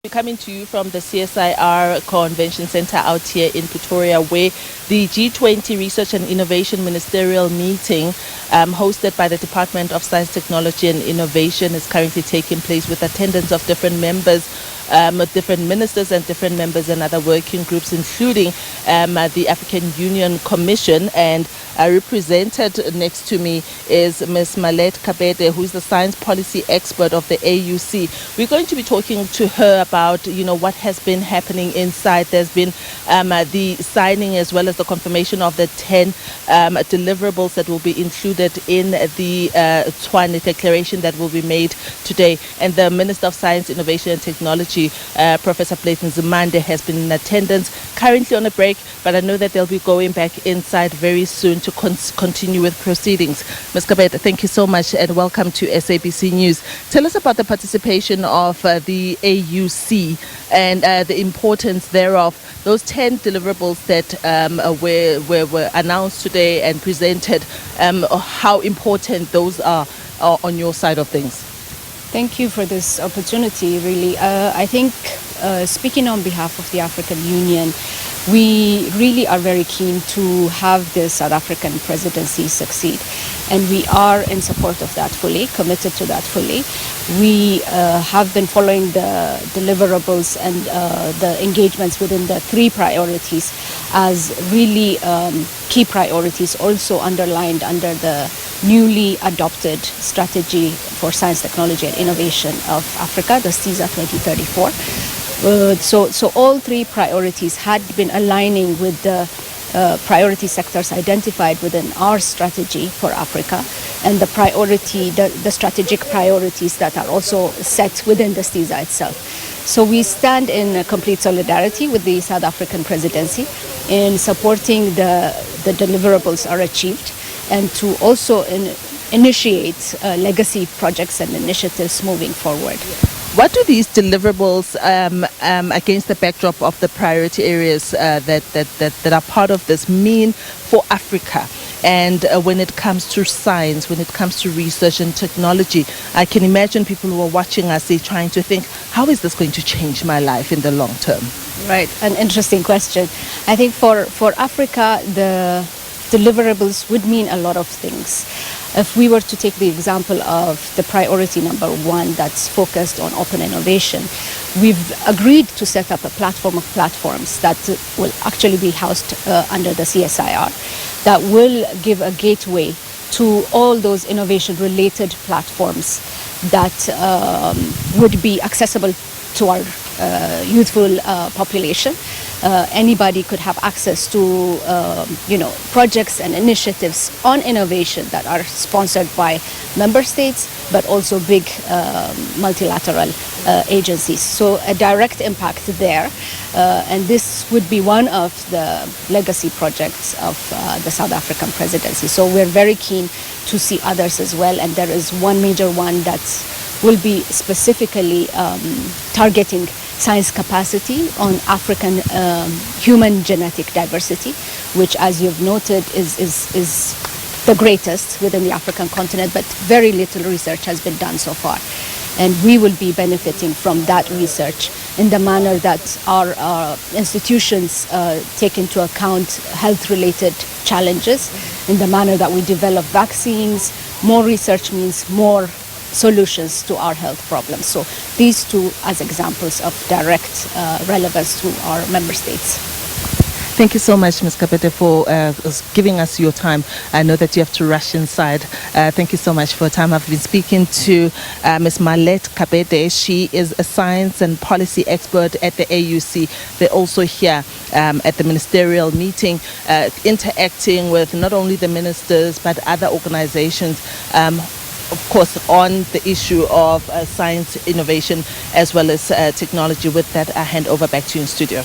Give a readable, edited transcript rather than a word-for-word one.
We're coming to you from the CSIR Convention Center out here in Pretoria, where the G20 Research and Innovation Ministerial meeting hosted by the Department of Science, Technology and Innovation is currently taking place with attendance of different members, different ministers and different members and other working groups, including the African Union Commission. And represented next to me is Ms. Malette Kabede, who is the science policy expert of the AUC. We're going to be talking to her about, what has been happening inside. There's been the signing as well as the confirmation of the 10 deliverables that will be included in the Tshwane Declaration that will be made today. And the Minister of Science, Innovation and Technology, Professor Clayton Zimande, has been in attendance, currently on a break, but I know that they'll be going back inside very soon to continue with proceedings. Ms. Kabede, thank you so much and welcome to SABC News. Tell us about the participation of the AUC and the importance thereof. Those 10 deliverables that were announced today and presented, how important those are on your side of things. Thank you for this opportunity, really. I think speaking on behalf of the African Union, we really are very keen to have the South African presidency succeed. And we are in support of that fully, committed to that fully. We have been following the deliverables and the engagements within the 3 priorities as really key priorities, also underlined under the newly adopted strategy for science, technology and innovation of Africa, the CSIR 2034. So all 3 priorities had been aligning with the priority sectors identified within our strategy for Africa and the strategic priorities that are also set within the CSIR itself. So we stand in complete solidarity with the South African presidency in supporting the deliverables are achieved and to also initiate legacy projects and initiatives moving forward. What do these deliverables against the backdrop of the priority areas that are part of this mean for Africa? And when it comes to science, when it comes to research and technology, I can imagine people who are watching us, they're trying to think, how is this going to change my life in the long term? Right, an interesting question. I think for Africa, the deliverables would mean a lot of things. If we were to take the example of the priority number 1 that's focused on open innovation, we've agreed to set up a platform of platforms that will actually be housed under the CSIR that will give a gateway to all those innovation-related platforms that would be accessible to our youthful population. Anybody could have access to projects and initiatives on innovation that are sponsored by member states, but also big multilateral agencies. So a direct impact there, and this would be one of the legacy projects of the South African presidency. So we're very keen to see others as well, and there is one major one that will be specifically targeting science capacity on African human genetic diversity, which, as you've noted, is the greatest within the African continent, but very little research has been done so far. And we will be benefiting from that research in the manner that our institutions take into account health-related challenges, in the manner that we develop vaccines. More research means more solutions to our health problems. So these 2 as examples of direct relevance to our member states. Thank you so much, Ms. Kabede, for giving us your time. I know that you have to rush inside. Thank you so much for your time. I've been speaking to Ms. Malette Kabede. She is a science and policy expert at the AUC. They're also here at the ministerial meeting, interacting with not only the ministers, but other organizations, of course, on the issue of science, innovation, as well as technology. With that, I hand over back to you in studio.